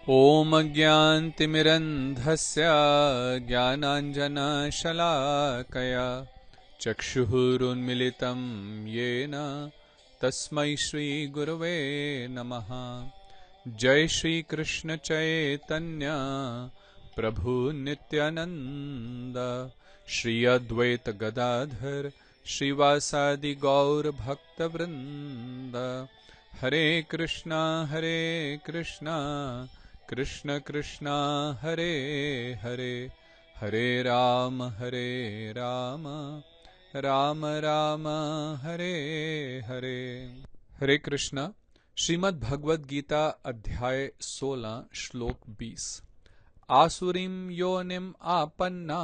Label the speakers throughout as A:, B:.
A: ॐ अज्ञानतिमिरन्धस्य ज्ञानाञ्जनशलाकया चक्षुरुन्मिलितं येन तस्मै श्रीगुरवे नमः। जय श्रीकृष्ण चैतन्य प्रभु नित्यानंद श्री अद्वैत गदाधर श्रीवासादि गौर भक्तवृंद। हरे कृष्णा कृष्ण कृष्णा हरे हरे, हरे राम राम राम हरे हरे। हरे कृष्णा। श्रीमद् भगवद गीता अध्याय 16 श्लोक 20। आसुरीं योनिम आपन्ना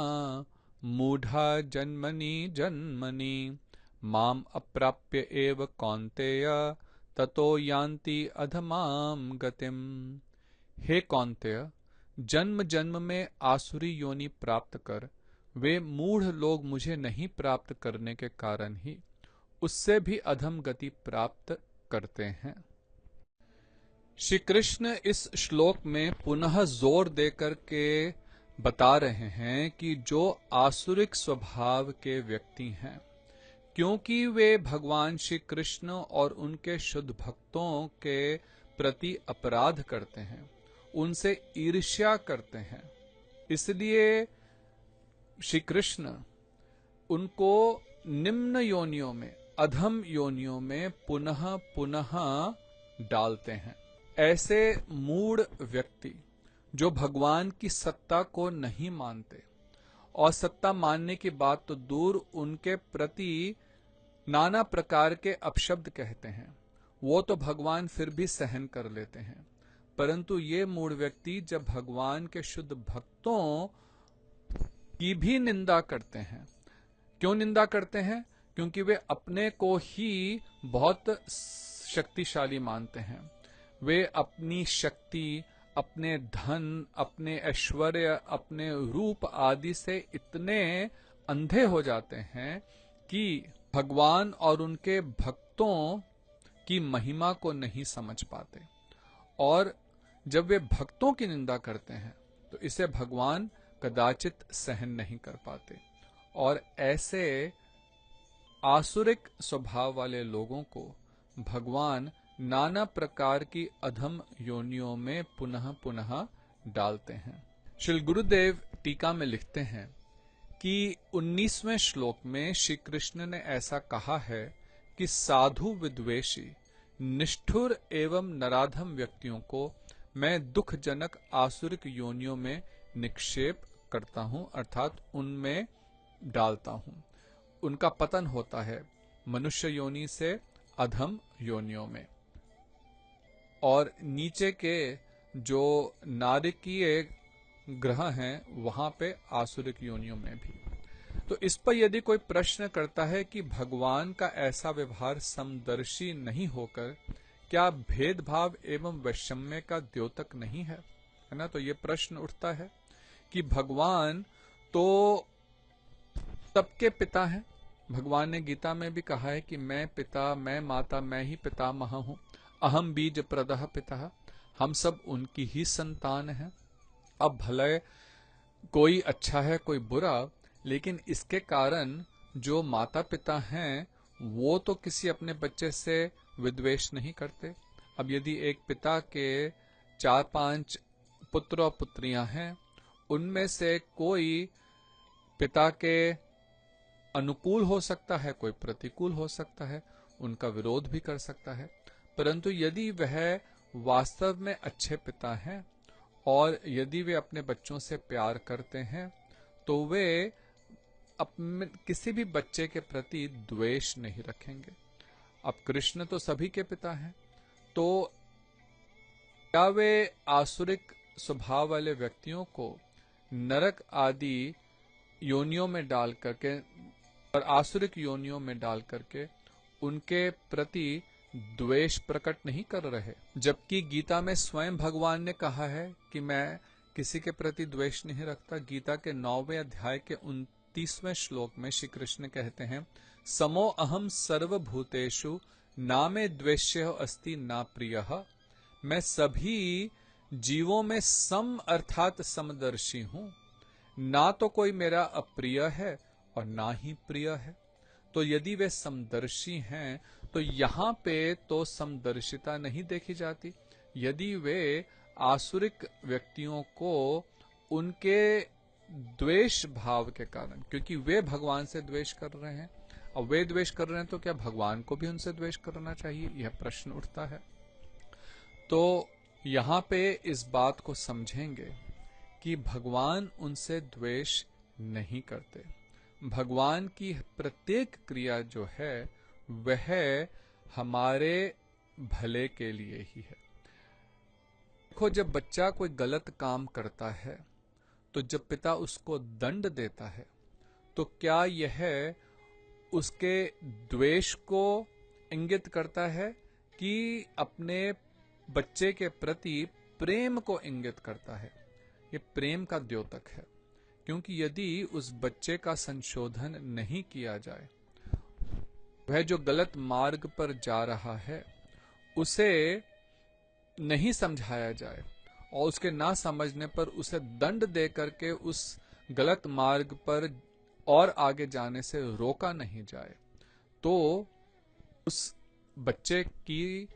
A: मूढ़ा जन्मनि जन्मनि माम अप्राप्य एव कौन्तेय ततो यान्ति अधमाम गतिम। हे कौन्तेय, जन्म जन्म में आसुरी योनि प्राप्त कर वे मूढ़ लोग मुझे नहीं प्राप्त करने के कारण ही उससे भी अधम गति प्राप्त करते हैं। श्री कृष्ण इस श्लोक में पुनः जोर देकर के बता रहे हैं कि जो आसुरिक स्वभाव के व्यक्ति हैं, क्योंकि वे भगवान श्री कृष्ण और उनके शुद्ध भक्तों के प्रति अपराध करते हैं, उनसे ईर्ष्या करते हैं, इसलिए श्री कृष्ण उनको निम्न योनियों में, अधम योनियों में पुनः पुनः डालते हैं। ऐसे मूढ़ व्यक्ति जो भगवान की सत्ता को नहीं मानते और सत्ता मानने की बात तो दूर, उनके प्रति नाना प्रकार के अपशब्द कहते हैं, वो तो भगवान फिर भी सहन कर लेते हैं। परंतु ये मूढ़ व्यक्ति जब भगवान के शुद्ध भक्तों की भी निंदा करते हैं, क्यों निंदा करते हैं? क्योंकि वे अपने को ही बहुत शक्तिशाली मानते हैं। वे अपनी शक्ति, अपने धन, अपने ऐश्वर्य, अपने रूप आदि से इतने अंधे हो जाते हैं कि भगवान और उनके भक्तों की महिमा को नहीं समझ पाते। और जब वे भक्तों की निंदा करते हैं तो इसे भगवान कदाचित सहन नहीं कर पाते। और ऐसे आसुरिक स्वभाव वाले लोगों को भगवान नाना प्रकार की अधम योनियों में पुनः पुनः डालते हैं। श्री गुरुदेव टीका में लिखते हैं कि 19वें श्लोक में श्री कृष्ण ने ऐसा कहा है कि साधु विद्वेषी, निष्ठुर एवं नराधम व्यक्तियों को मैं दुखजनक आसुरिक योनियों में निक्षेप करता हूं, अर्थात उनमें डालता हूं। उनका पतन होता है मनुष्य योनि से अधम योनियों में, और नीचे के जो नारकीय ग्रह हैं वहां पे आसुरिक योनियों में भी। तो इस पर यदि कोई प्रश्न करता है कि भगवान का ऐसा व्यवहार समदर्शी नहीं होकर क्या भेदभाव एवं वैषम्य का द्योतक नहीं है ना, तो ये प्रश्न उठता है कि भगवान तो सबके पिता हैं। भगवान ने गीता में भी कहा है कि मैं पिता, मैं माता, मैं ही पितामह हूं, अहम बीज प्रदः पिता। हम सब उनकी ही संतान हैं। अब भले कोई अच्छा है कोई बुरा, लेकिन इसके कारण जो माता पिता हैं वो तो किसी अपने बच्चे से विद्वेष नहीं करते। अब यदि एक पिता के 4-5 पुत्र और पुत्रियां हैं, उनमें से कोई पिता के अनुकूल हो सकता है, कोई प्रतिकूल हो सकता है, उनका विरोध भी कर सकता है। परंतु यदि वह वास्तव में अच्छे पिता हैं और यदि वे अपने बच्चों से प्यार करते हैं तो वे किसी भी बच्चे के प्रति द्वेष नहीं रखेंगे। अब कृष्ण तो सभी के पिता हैं, तो क्या वे आसुरिक स्वभाव वाले व्यक्तियों को नरक आदि योनियों में डाल करके और आसुरिक योनियों में डाल करके उनके प्रति द्वेष प्रकट नहीं कर रहे? जबकि गीता में स्वयं भगवान ने कहा है कि मैं किसी के प्रति द्वेष नहीं रखता। गीता के 9वें अध्याय के 29वें श्लोक में श्री कृष्ण कहते हैं, समो अहम सर्वभूतेषु ना मे द्वेष्य अस्ति ना प्रियः। मैं सभी जीवों में सम अर्थात समदर्शी हूं, ना तो कोई मेरा अप्रिय है और ना ही प्रिय है। तो यदि वे समदर्शी हैं तो यहां पे तो समदर्शिता नहीं देखी जाती। यदि वे आसुरिक व्यक्तियों को उनके द्वेष भाव के कारण, क्योंकि वे भगवान से द्वेष कर रहे हैं, और वे द्वेष कर रहे हैं तो क्या भगवान को भी उनसे द्वेष करना चाहिए, यह प्रश्न उठता है। तो यहां पे इस बात को समझेंगे कि भगवान उनसे द्वेष नहीं करते। भगवान की प्रत्येक क्रिया जो है वह हमारे भले के लिए ही है। देखो, जब बच्चा कोई गलत काम करता है तो जब पिता उसको दंड देता है तो क्या यह उसके द्वेष को इंगित करता है कि अपने बच्चे के प्रति प्रेम को इंगित करता है? ये प्रेम का द्योतक है, क्योंकि यदि उस बच्चे का संशोधन नहीं किया जाए, वह जो गलत मार्ग पर जा रहा है उसे नहीं समझाया जाए और उसके ना समझने पर उसे दंड दे करके उस गलत मार्ग पर और आगे जाने से रोका नहीं जाए, तो उस बच्चे की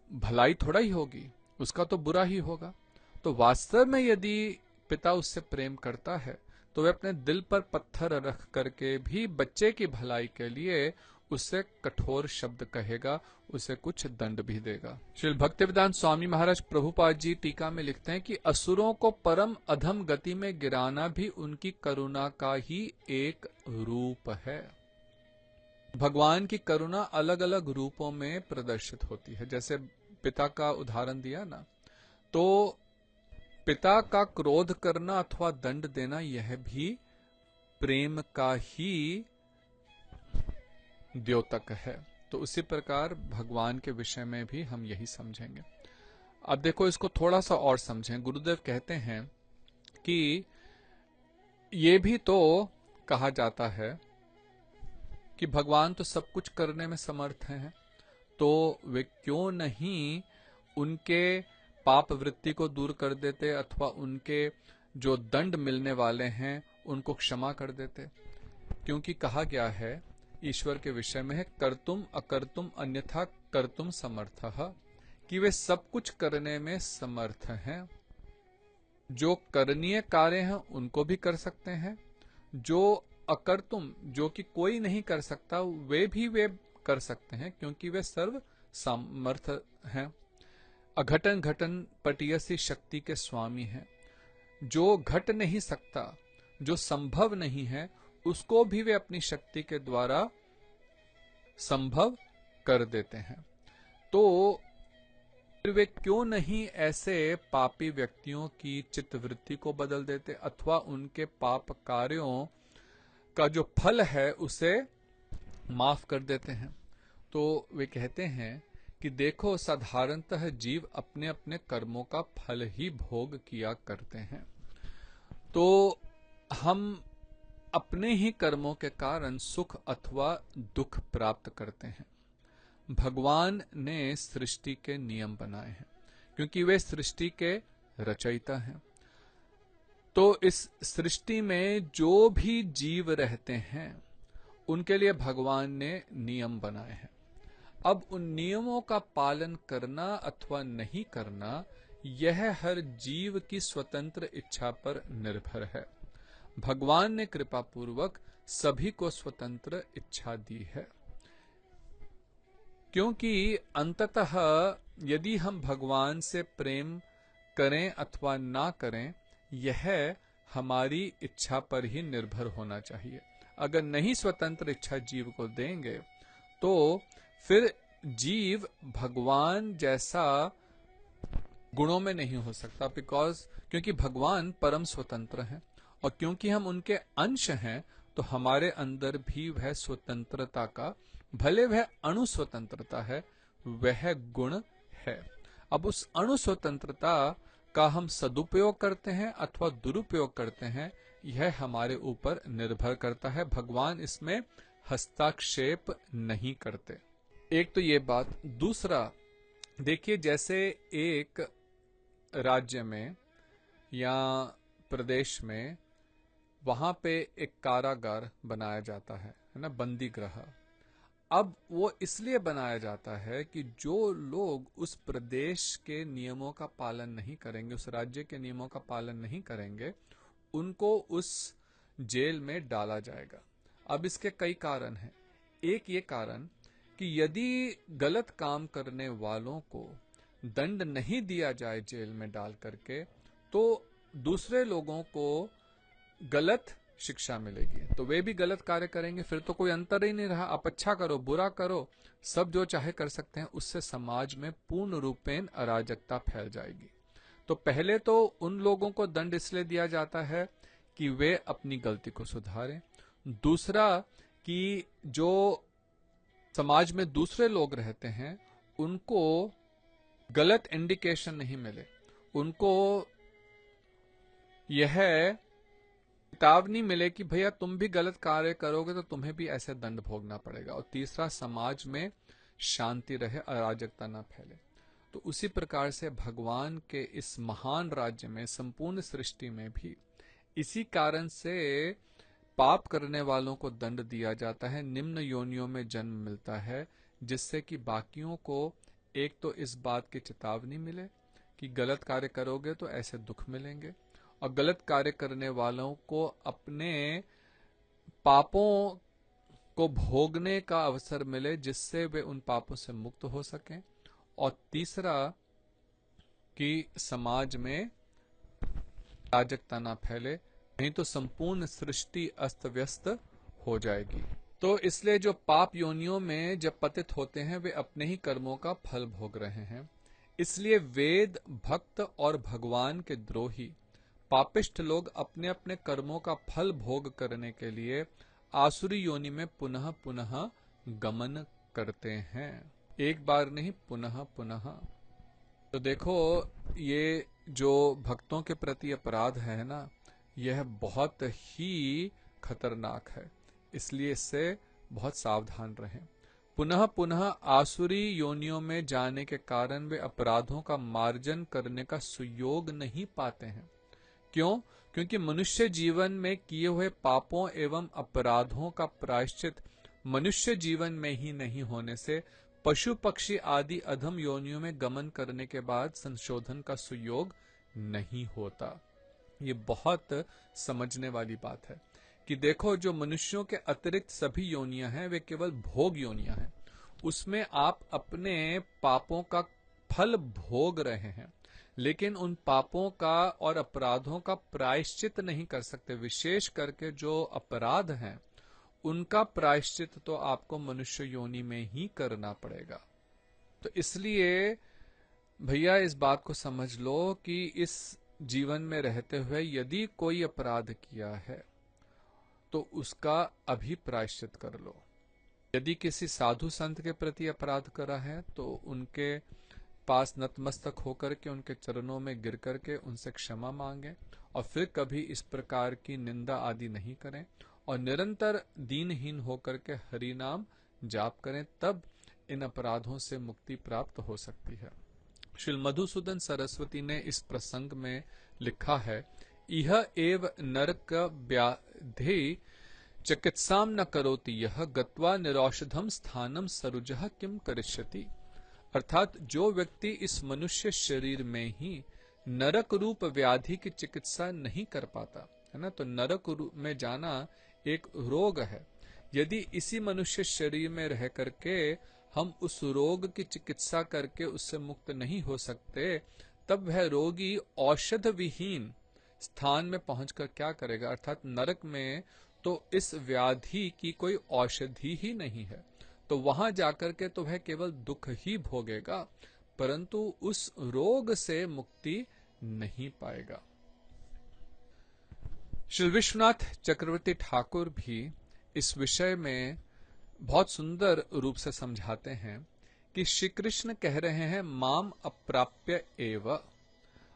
A: भलाई थोड़ा ही होगी, उसका तो बुरा ही होगा। तो वास्तव में यदि पिता उससे प्रेम करता है तो वह अपने दिल पर पत्थर रख करके भी बच्चे की भलाई के लिए उससे कठोर शब्द कहेगा, उसे कुछ दंड भी देगा। श्री भक्तिवेदांत स्वामी महाराज प्रभुपाद जी टीका में लिखते हैं कि असुरों को परम अधम गति में गिराना भी उनकी करुणा का ही एक रूप है। भगवान की करुणा अलग अलग रूपों में प्रदर्शित होती है। जैसे पिता का उदाहरण दिया ना, तो पिता का क्रोध करना अथवा दंड देना यह भी प्रेम का ही द्योतक है। तो उसी प्रकार भगवान के विषय में भी हम यही समझेंगे। अब देखो, इसको थोड़ा सा और समझें। गुरुदेव कहते हैं कि ये भी तो कहा जाता है कि भगवान तो सब कुछ करने में समर्थ हैं, तो वे क्यों नहीं उनके पाप वृत्ति को दूर कर देते अथवा उनके जो दंड मिलने वाले हैं उनको क्षमा कर देते? क्योंकि कहा गया है ईश्वर के विषय में है, कर्तुम अकर्तुम अन्यथा कर्तुम समर्थः, कि वे सब कुछ करने में समर्थ हैं। जो करणीय कार्य हैं उनको भी कर सकते हैं, जो अकर्तुम, जो कि कोई नहीं कर सकता, वे कर सकते हैं, क्योंकि वे सर्व समर्थ हैं। अघटन घटन पटियसी शक्ति के स्वामी हैं। जो घट नहीं सकता, जो संभव नहीं है, उसको भी वे अपनी शक्ति के द्वारा संभव कर देते हैं। तो फिर वे क्यों नहीं ऐसे पापी व्यक्तियों की चित्तवृत्ति को बदल देते अथवा उनके पाप कार्यों का जो फल है उसे माफ कर देते हैं? तो वे कहते हैं कि देखो, साधारणतः जीव अपने अपने कर्मों का फल ही भोग किया करते हैं। तो हम अपने ही कर्मों के कारण सुख अथवा दुख प्राप्त करते हैं। भगवान ने सृष्टि के नियम बनाए हैं, क्योंकि वे सृष्टि के रचयिता हैं। तो इस सृष्टि में जो भी जीव रहते हैं उनके लिए भगवान ने नियम बनाए हैं। अब उन नियमों का पालन करना अथवा नहीं करना, यह हर जीव की स्वतंत्र इच्छा पर निर्भर है। भगवान ने कृपा पूर्वक सभी को स्वतंत्र इच्छा दी है, क्योंकि अंततः यदि हम भगवान से प्रेम करें अथवा ना करें, यह हमारी इच्छा पर ही निर्भर होना चाहिए। अगर नहीं स्वतंत्र इच्छा जीव को देंगे तो फिर जीव भगवान जैसा गुणों में नहीं हो सकता, क्योंकि भगवान परम स्वतंत्र हैं, और क्योंकि हम उनके अंश हैं तो हमारे अंदर भी वह स्वतंत्रता का, भले वह अणु स्वतंत्रता है, वह गुण है। अब उस अणु स्वतंत्रता का हम सदुपयोग करते हैं अथवा दुरुपयोग करते हैं, यह हमारे ऊपर निर्भर करता है। भगवान इसमें हस्तक्षेप नहीं करते। एक तो ये बात। दूसरा, देखिए, जैसे एक राज्य में या प्रदेश में वहां पे एक कारागार बनाया जाता है ना, बंदी गृह। अब वो इसलिए बनाया जाता है कि जो लोग उस प्रदेश के नियमों का पालन नहीं करेंगे, उस राज्य के नियमों का पालन नहीं करेंगे, उनको उस जेल में डाला जाएगा। अब इसके कई कारण हैं। एक ये कारण कि यदि गलत काम करने वालों को दंड नहीं दिया जाए जेल में डाल करके, तो दूसरे लोगों को गलत शिक्षा मिलेगी, तो वे भी गलत कार्य करेंगे। फिर तो कोई अंतर ही नहीं रहा। आप अच्छा करो बुरा करो, सब जो चाहे कर सकते हैं। उससे समाज में पूर्ण रूपेण अराजकता फैल जाएगी। तो पहले तो उन लोगों को दंड इसलिए दिया जाता है कि वे अपनी गलती को सुधारें। दूसरा कि जो समाज में दूसरे लोग रहते हैं उनको गलत इंडिकेशन नहीं मिले, उनको यह चेतावनी मिले कि भैया तुम भी गलत कार्य करोगे तो तुम्हें भी ऐसे दंड भोगना पड़ेगा। और तीसरा, समाज में शांति रहे, अराजकता ना फैले। तो उसी प्रकार से भगवान के इस महान राज्य में, संपूर्ण सृष्टि में भी इसी कारण से पाप करने वालों को दंड दिया जाता है, निम्न योनियों में जन्म मिलता है, जिससे कि बाकियों को एक तो इस बात की चेतावनी मिले कि गलत कार्य करोगे तो ऐसे दुख मिलेंगे, और गलत कार्य करने वालों को अपने पापों को भोगने का अवसर मिले, जिससे वे उन पापों से मुक्त हो सकें। और तीसरा कि समाज में अराजकता ना फैले, नहीं तो संपूर्ण सृष्टि अस्त व्यस्त हो जाएगी। तो इसलिए जो पाप योनियों में जब पतित होते हैं वे अपने ही कर्मों का फल भोग रहे हैं। इसलिए वेद भक्त और भगवान के द्रोही पापिष्ठ लोग अपने अपने कर्मों का फल भोग करने के लिए आसुरी योनि में पुनः पुनः गमन करते हैं। एक बार नहीं, पुनः पुनः। तो देखो, ये जो भक्तों के प्रति अपराध है ना, यह बहुत ही खतरनाक है। इसलिए इससे बहुत सावधान रहें। पुनः पुनः आसुरी योनियों में जाने के कारण वे अपराधों का मार्जन करने का सुयोग नहीं पाते हैं। क्यों? क्योंकि मनुष्य जीवन में किए हुए पापों एवं अपराधों का प्रायश्चित मनुष्य जीवन में ही नहीं होने से पशु पक्षी आदि अधम योनियों में गमन करने के बाद संशोधन का सुयोग नहीं होता। ये बहुत समझने वाली बात है कि देखो, जो मनुष्यों के अतिरिक्त सभी योनियां हैं वे केवल भोग योनियां हैं। उसमें आप अपने पापों का फल भोग रहे हैं, लेकिन उन पापों का और अपराधों का प्रायश्चित नहीं कर सकते। विशेष करके जो अपराध हैं उनका प्रायश्चित तो आपको मनुष्य योनि में ही करना पड़ेगा। तो इसलिए भैया इस बात को समझ लो कि इस जीवन में रहते हुए यदि कोई अपराध किया है तो उसका अभी प्रायश्चित कर लो। यदि किसी साधु संत के प्रति अपराध करा है तो उनके पास नतमस्तक होकर के उनके चरणों में गिर करके उनसे क्षमा मांगे, और फिर कभी इस प्रकार की निंदा आदि नहीं करें, और निरंतर दीनहीन होकर के हरि नाम जाप करें, तब इन अपराधों से मुक्ति प्राप्त हो सकती है। श्री मधुसूदन सरस्वती ने इस प्रसंग में लिखा है, इह एव नरक व्याधि चिकित्साम न करोति यह गत्वा निरौषधम स्थानम सरुजः किम करिष्यति। अर्थात जो व्यक्ति इस मनुष्य शरीर में ही नरक रूप व्याधि की चिकित्सा नहीं कर पाता है ना, तो नरक रूप में जाना एक रोग है। यदि इसी मनुष्य शरीर में रह करके हम उस रोग की चिकित्सा करके उससे मुक्त नहीं हो सकते, तब वह रोगी औषध विहीन स्थान में पहुंचकर क्या करेगा? अर्थात नरक में तो इस व्याधि की कोई औषधि ही नहीं है, तो वहां जाकर के तो वह केवल दुख ही भोगेगा, परंतु उस रोग से मुक्ति नहीं पाएगा। श्री विश्वनाथ चक्रवर्ती ठाकुर भी इस विषय में बहुत सुंदर रूप से समझाते हैं कि श्री कृष्ण कह रहे हैं माम अप्राप्य एव,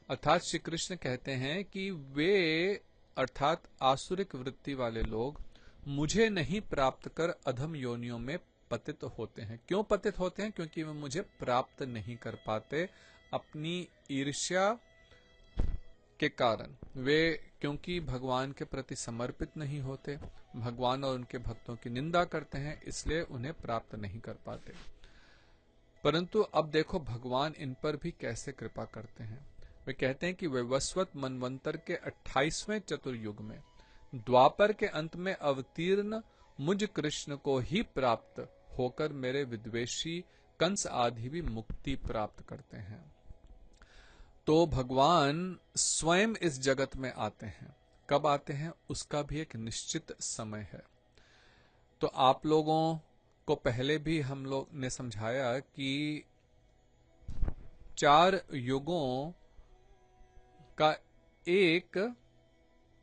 A: अर्थात श्री कृष्ण कहते हैं कि वे अर्थात आसुरिक वृत्ति वाले लोग मुझे नहीं प्राप्त कर अधम योनियों में पतित होते हैं। क्यों पतित होते हैं? क्योंकि वे मुझे प्राप्त नहीं कर पाते। अपनी ईर्ष्या के कारण वे क्योंकि भगवान के प्रति समर्पित नहीं होते, भगवान और उनके भक्तों की निंदा करते हैं, इसलिए उन्हें प्राप्त नहीं कर पाते। परंतु अब देखो भगवान इन पर भी कैसे कृपा करते हैं। वे कहते हैं कि वैवस्वत मनवंतर के 28वें चतुर्युग में द्वापर के अंत में अवतीर्ण मुझ कृष्ण को ही प्राप्त होकर मेरे विद्वेषी कंस आदि भी मुक्ति प्राप्त करते हैं। तो भगवान स्वयं इस जगत में आते हैं। कब आते हैं उसका भी एक निश्चित समय है। तो आप लोगों को पहले भी हम लोग ने समझाया कि 4 युगों का एक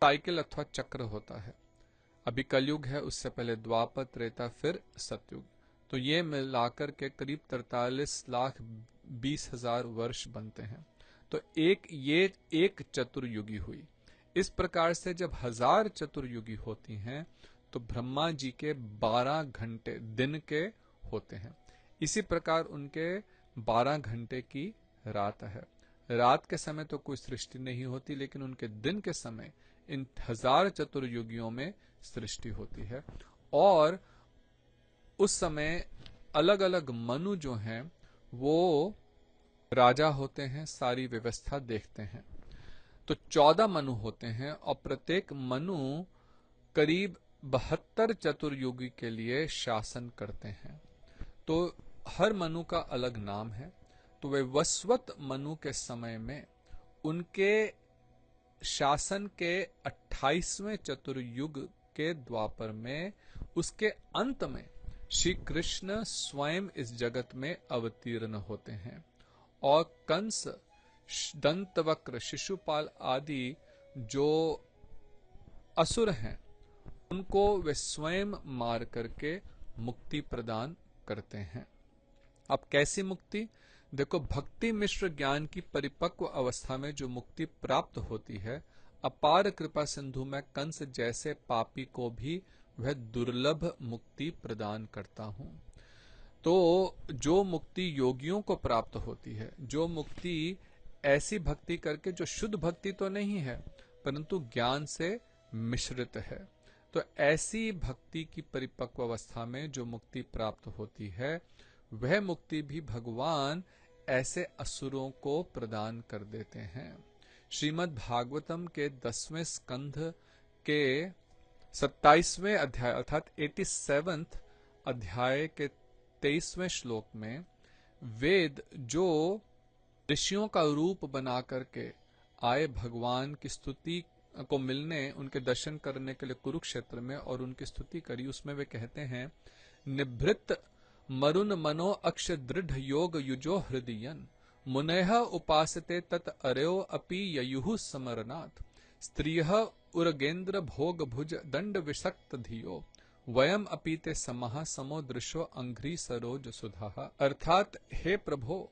A: साइकिल अथवा चक्र होता है। अभी कलयुग है, उससे पहले द्वापर, त्रेता, फिर सतयुग। तो ये मिलाकर के करीब 43,20,000 वर्ष बनते हैं। तो ये एक चतुर्युगी हुई। इस प्रकार से जब 1000 चतुर्युगी होती हैं तो ब्रह्मा जी के 12 घंटे दिन के होते हैं। इसी प्रकार उनके 12 घंटे की रात है। रात के समय तो कोई सृष्टि नहीं होती, लेकिन उनके दिन के समय इन 1000 चतुर्युगियों में सृष्टि होती है। और उस समय अलग अलग मनु जो हैं वो राजा होते हैं, सारी व्यवस्था देखते हैं। तो 14 मनु होते हैं और प्रत्येक मनु करीब 72 चतुर्युगी के लिए शासन करते हैं। तो हर मनु का अलग नाम है। तो वे वैवस्वत मनु के समय में उनके शासन के 28वें चतुर्युग के द्वापर में, उसके अंत में श्री कृष्ण स्वयं इस जगत में अवतीर्ण होते हैं और कंस, दंतवक्र, शिशुपाल आदि जो असुर हैं उनको वे स्वयं मार करके मुक्ति प्रदान करते हैं। अब कैसी मुक्ति? देखो, भक्ति मिश्र ज्ञान की परिपक्व अवस्था में जो मुक्ति प्राप्त होती है, अपार कृपा सिंधु में कंस जैसे पापी को भी वह दुर्लभ मुक्ति प्रदान करता हूं। तो जो मुक्ति योगियों को प्राप्त होती है, जो मुक्ति ऐसी भक्ति करके जो शुद्ध भक्ति तो नहीं है परंतु ज्ञान से मिश्रित है, तो ऐसी भक्ति की परिपक्व अवस्था में जो मुक्ति प्राप्त होती है वह मुक्ति भी भगवान ऐसे असुरों को प्रदान कर देते हैं। श्रीमद् भागवतम के 10वें स्कंध के 27वें अध्याय अर्थात 87th अध्याय के 23वें श्लोक में वेद जो ऋषियों का रूप बना करके आए भगवान की स्तुति को मिलने, उनके दर्शन करने के लिए कुरुक्षेत्र में और उनकी स्तुति करी, उसमें वे कहते हैं निभृत मरुन मनो अक्ष दृढ़ योग युजो हृदयन मुनयः उपासते तत् अरयो अपि ययुः समरनाथ स्त्रियः उरगेन्द्र भोग भुज दंड विषक्त धियो वयम अपीते समः समो दृशो अंघ्रि सरोज सुधाः। अर्थात हे प्रभो,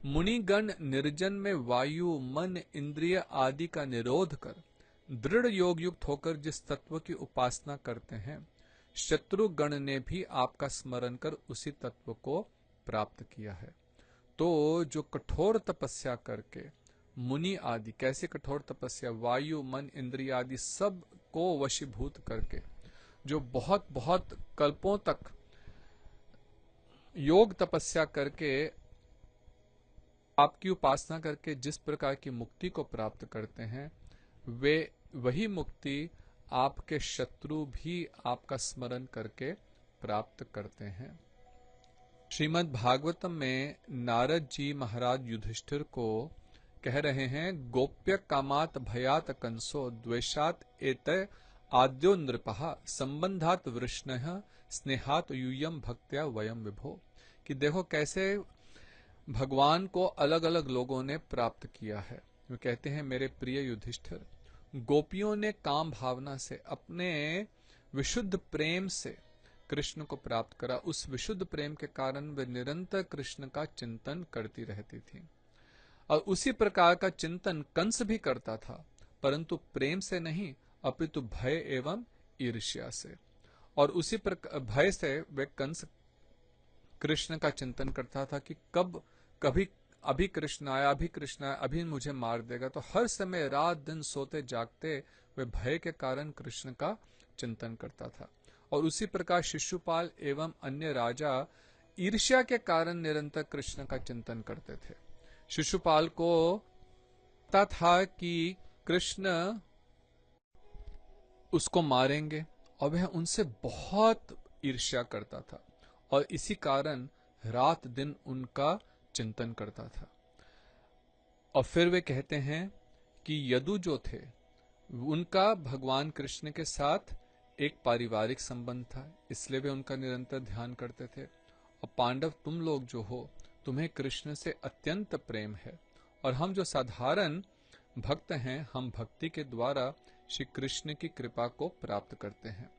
A: मुनिगण निर्जन में वायु, मन, इंद्रिय आदि का निरोध कर दृढ़ योग युक्त होकर जिस तत्व की उपासना करते हैं, शत्रुगण ने भी आपका स्मरण कर उसी तत्व को प्राप्त किया है। तो जो कठोर तपस्या करके मुनि आदि, कैसे कठोर तपस्या, वायु, मन, इंद्रिय आदि सब को वशीभूत करके जो बहुत बहुत कल्पों तक योग तपस्या करके आपकी उपासना करके जिस प्रकार की मुक्ति को प्राप्त करते हैं, वे वही मुक्ति आपके शत्रु भी आपका स्मरण करके प्राप्त करते हैं। श्रीमद् भागवतम में नारद जी महाराज युधिष्ठिर को कह रहे हैं, गोप्य कामात भयात कंसो द्वेषात एतय आद्यो नृपः संबंधात वृष्णः स्नेहात यूयम भक्त्या वयम विभो। कि देखो कैसे भगवान को अलग अलग लोगों ने प्राप्त किया है। वे कहते हैं, मेरे प्रिय युधिष्ठिर, गोपियों ने काम भावना से अपने विशुद्ध प्रेम से कृष्ण को प्राप्त करा। उस विशुद्ध प्रेम के कारण वे निरंतर कृष्ण का चिंतन करती रहती थी और उसी प्रकार का चिंतन कंस भी करता था, परंतु प्रेम से नहीं अपितु भय एवं ईर्ष्या से। और उसी प्रकार भय से वे कंस कृष्ण का चिंतन करता था कि कभी अभी कृष्ण आया, अभी कृष्ण आया, अभी मुझे मार देगा। तो हर समय रात दिन सोते जागते वे भय के कारण कृष्ण का चिंतन करता था। और उसी प्रकार शिशुपाल एवं अन्य राजा ईर्ष्या के कारण निरंतर कृष्ण का चिंतन करते थे। शिशुपाल को पता था कि कृष्ण उसको मारेंगे और वह उनसे बहुत ईर्ष्या करता था और इसी कारण रात दिन उनका चिंतन करता था। और फिर वे कहते हैं कि यदु जो थे उनका भगवान कृष्ण के साथ एक पारिवारिक संबंध था, इसलिए वे उनका निरंतर ध्यान करते थे। और पांडव तुम लोग जो हो, तुम्हें कृष्ण से अत्यंत प्रेम है और हम जो साधारण भक्त हैं, हम भक्ति के द्वारा श्री कृष्ण की कृपा को प्राप्त करते हैं।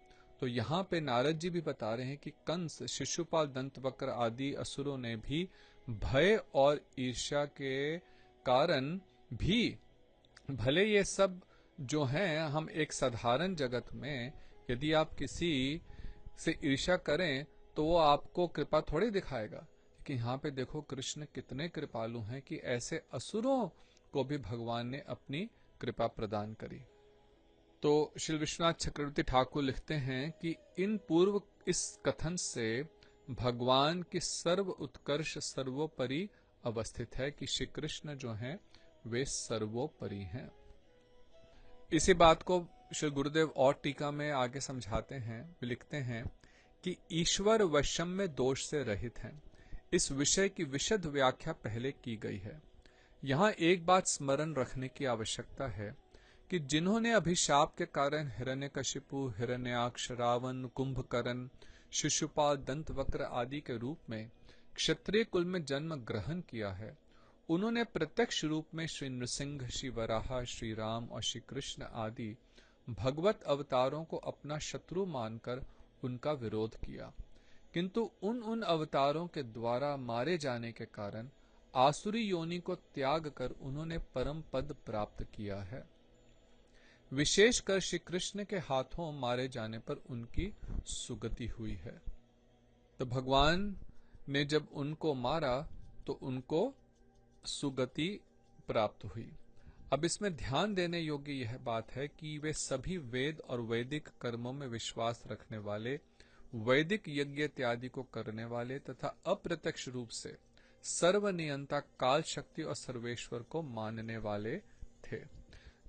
A: तो यहाँ पे नारद जी भी बता रहे हैं कि कंस, शिशुपाल, दंतवक्र आदि असुरों ने भी भय और ईर्ष्या के कारण भी, भले ये सब जो हैं, हम एक साधारण जगत में यदि आप किसी से ईर्ष्या करें तो वो आपको कृपा थोड़ी दिखाएगा, लेकिन यहाँ पे देखो कृष्ण कितने कृपालु हैं कि ऐसे असुरों को भी भगवान ने अपनी कृपा प्रदान करी। तो श्री विश्वनाथ चक्रवर्ती ठाकुर लिखते हैं कि इन पूर्व इस कथन से भगवान की सर्व उत्कर्ष सर्वोपरि अवस्थित है कि श्री कृष्ण जो हैं वे सर्वोपरि हैं। इसी बात को श्री गुरुदेव और टीका में आगे समझाते हैं, लिखते हैं कि ईश्वर वैषम्य दोष से रहित हैं। इस विषय की विशद व्याख्या पहले की गई है। यहाँ एक बात स्मरण रखने की आवश्यकता है कि जिन्होंने अभिशाप के कारण हिरण्यकशिपु, हिरण्याक्ष, रावण, कुंभकर्ण, शिशुपाल, दंतवक्र आदि के रूप में क्षत्रिय कुल में जन्म ग्रहण किया है, उन्होंने प्रत्यक्ष रूप में श्री नृसिंह, श्री वराह, श्री राम और श्री कृष्ण आदि भगवत अवतारों को अपना शत्रु मानकर उनका विरोध किया, किंतु उन अवतारों के द्वारा मारे जाने के कारण आसुरी योनि को त्याग कर उन्होंने परम पद प्राप्त किया है। विशेषकर श्री कृष्ण के हाथों मारे जाने पर उनकी सुगति हुई है। तो भगवान ने जब उनको मारा तो उनको सुगति प्राप्त हुई। अब इसमें ध्यान देने योग्य यह बात है कि वे सभी वेद और वैदिक कर्मों में विश्वास रखने वाले, वैदिक यज्ञ इत्यादि को करने वाले तथा अप्रत्यक्ष रूप से सर्वनियंता काल शक्ति और सर्वेश्वर को मानने वाले थे।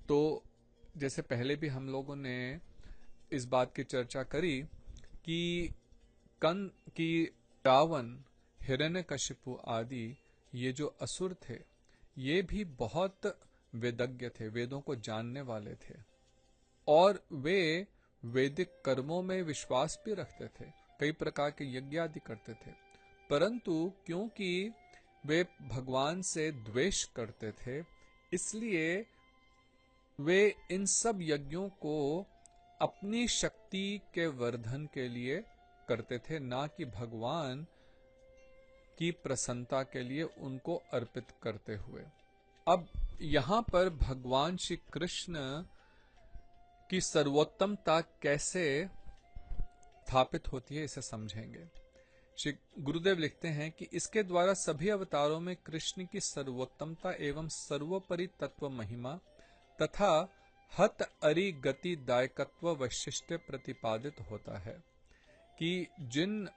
A: तो जैसे पहले भी हम लोगों ने इस बात की चर्चा करी कि रावण, हिरण्यकशिपु आदि ये जो असुर थे, ये भी बहुत वेदज्ञ थे, वेदों को जानने वाले थे और वे वैदिक कर्मों में विश्वास भी रखते थे, कई प्रकार के यज्ञ आदि करते थे, परंतु क्योंकि वे भगवान से द्वेष करते थे, इसलिए वे इन सब यज्ञों को अपनी शक्ति के वर्धन के लिए करते थे, ना कि भगवान की प्रसन्नता के लिए उनको अर्पित करते हुए। अब यहाँ पर भगवान श्री कृष्ण की सर्वोत्तमता कैसे स्थापित होती है, इसे समझेंगे। श्री गुरुदेव लिखते हैं कि इसके द्वारा सभी अवतारों में कृष्ण की सर्वोत्तमता एवं सर्वोपरि तत्व महिमा तथा हत अरि गति दायकत्व वैशिष्ट्य प्रतिपादित होता है कि जिन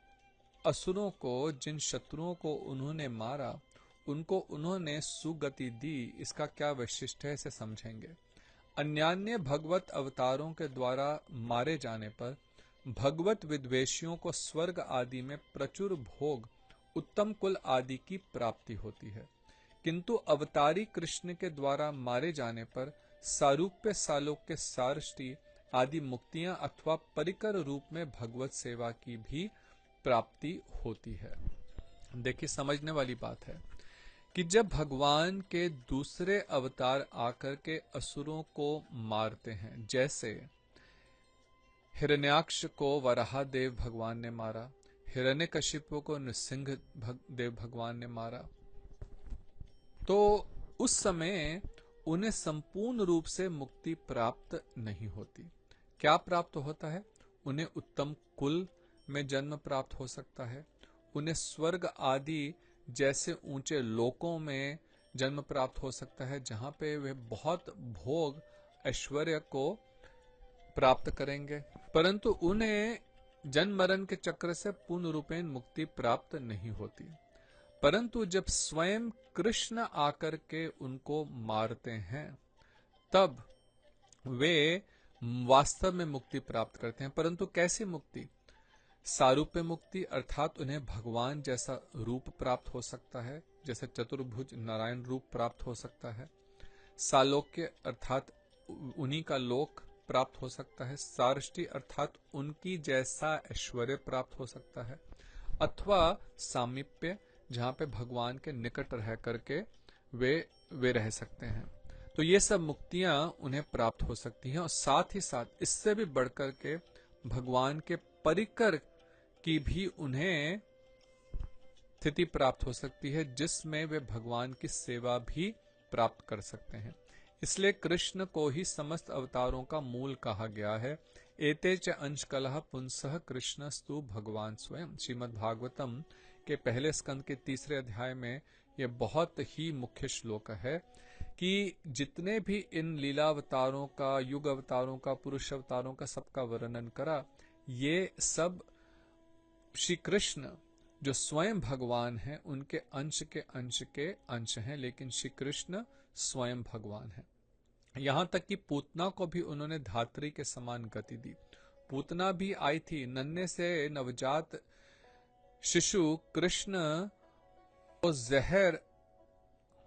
A: असुरों को, जिन शत्रुओं को उन्होंने मारा, उनको उन्होंने सुगति दी, इसका क्या वैशिष्ट्य है इसे समझेंगे। अन्यान्य भगवत अवतारों के द्वारा मारे जाने पर भगवत विद्वेषियों को स्वर्ग आदि में प्रचुर भोग, उत्तम कुल आदि की प्राप्ति होती है, किंतु अवतारी कृष्ण के द्वारा मारे जाने पर सारूप्य, सालोक्य, सारष्टि आदि मुक्तियां अथवा परिकर रूप में भगवत सेवा की भी प्राप्ति होती है। देखिए, समझने वाली बात है कि जब भगवान के दूसरे अवतार आकर के असुरों को मारते हैं, जैसे हिरण्याक्ष को वराहदेव भगवान ने मारा, हिरण्यकशिपु को नृसिंह देव भगवान ने मारा, तो उस समय उन्हें संपूर्ण रूप से मुक्ति प्राप्त नहीं होती। क्या प्राप्त होता है? उन्हें उत्तम कुल में जन्म प्राप्त हो सकता है, उन्हें स्वर्ग आदि जैसे ऊंचे लोकों में जन्म प्राप्त हो सकता है, जहां पे वे बहुत भोग ऐश्वर्य को प्राप्त करेंगे, परंतु उन्हें जन्म मरण के चक्र से पूर्ण रूपेण मुक्ति प्राप्त नहीं होती। परंतु जब स्वयं कृष्ण आकर के उनको मारते हैं, तब वे वास्तव में मुक्ति प्राप्त करते हैं। परंतु कैसी मुक्ति? सारूप्य मुक्ति, अर्थात उन्हें भगवान जैसा रूप प्राप्त हो सकता है, जैसे चतुर्भुज नारायण रूप प्राप्त हो सकता है। सालोक्य अर्थात उन्हीं का लोक प्राप्त हो सकता है। सारष्टि अर्थात उनकी जैसा ऐश्वर्य प्राप्त हो सकता है। अथवा सामीप्य, जहां पे भगवान के निकट रह करके वे रह सकते हैं। तो ये सब मुक्तियां उन्हें प्राप्त हो सकती हैं, और साथ ही साथ इससे भी बढ़कर के भगवान के परिकर की भी उन्हें स्थिति प्राप्त हो सकती है, जिसमें वे भगवान की सेवा भी प्राप्त कर सकते हैं। इसलिए कृष्ण को ही समस्त अवतारों का मूल कहा गया है। एते च अंश कलह पुंसः कृष्णस्तु भगवान स्वयं। श्रीमद् भागवतम के पहले स्कंद के 3 अध्याय में यह बहुत ही मुख्य श्लोक है कि जितने भी इन लीला अवतारों का, युग अवतारों का, पुरुष अवतारों का सबका वर्णन करा, ये सब श्री कृष्ण जो स्वयं भगवान हैं उनके अंश के अंश हैं, लेकिन श्री कृष्ण स्वयं भगवान हैं। यहां तक कि पूतना को भी उन्होंने धात्री के समान गति दी। पूतना भी आई थी, नन्हे से नवजात शिशु कृष्ण को जहर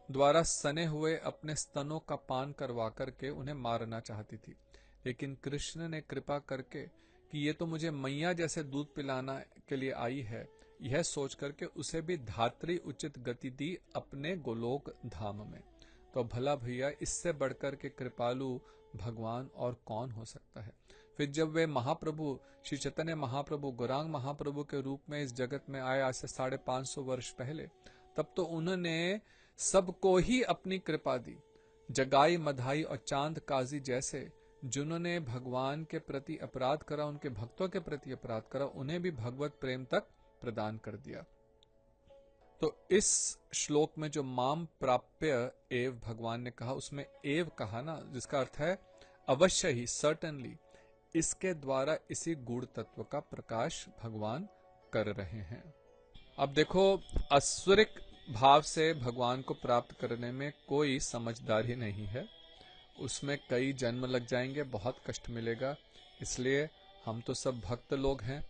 A: द्वारा सने हुए अपने स्तनों का पान करवा करके उन्हें मारना चाहती थी, लेकिन कृष्ण ने कृपा करके कि ये तो मुझे मैया जैसे दूध पिलाना के लिए आई है, यह सोच करके उसे भी धात्री उचित गति दी अपने गोलोक धाम में। तो भला भैया, इससे बढ़कर के कृपालु भगवान और कौन हो सकता है। फिर जब वे महाप्रभु श्री चैतन्य महाप्रभु गौरांग महाप्रभु के रूप में इस जगत में आए आज से 550 वर्ष पहले, तब तो उन्होंने सबको ही अपनी कृपा दी। जगाई, मधाई और चांद काजी जैसे जिन्होंने भगवान के प्रति अपराध करा, उनके भक्तों के प्रति अपराध करा, उन्हें भी भगवत प्रेम तक प्रदान कर दिया। तो इस श्लोक में जो माम प्राप्य एव भगवान ने कहा, उसमें एव कहा ना, जिसका अर्थ है अवश्य ही, सर्टनली। इसके द्वारा इसी गूढ़ तत्व का प्रकाश भगवान कर रहे हैं। अब देखो, आसुरिक भाव से भगवान को प्राप्त करने में कोई समझदारी नहीं है, उसमें कई जन्म लग जाएंगे, बहुत कष्ट मिलेगा। इसलिए हम तो सब भक्त लोग हैं,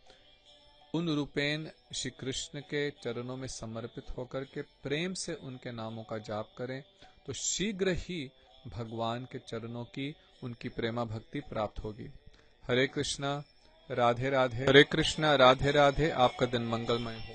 A: उन रूपेण श्री कृष्ण के चरणों में समर्पित होकर के प्रेम से उनके नामों का जाप करें, तो शीघ्र ही भगवान के चरणों की, उनकी प्रेमा भक्ति प्राप्त होगी। हरे कृष्णा, राधे राधे। हरे कृष्णा, राधे राधे। आपका दिन मंगलमय हो।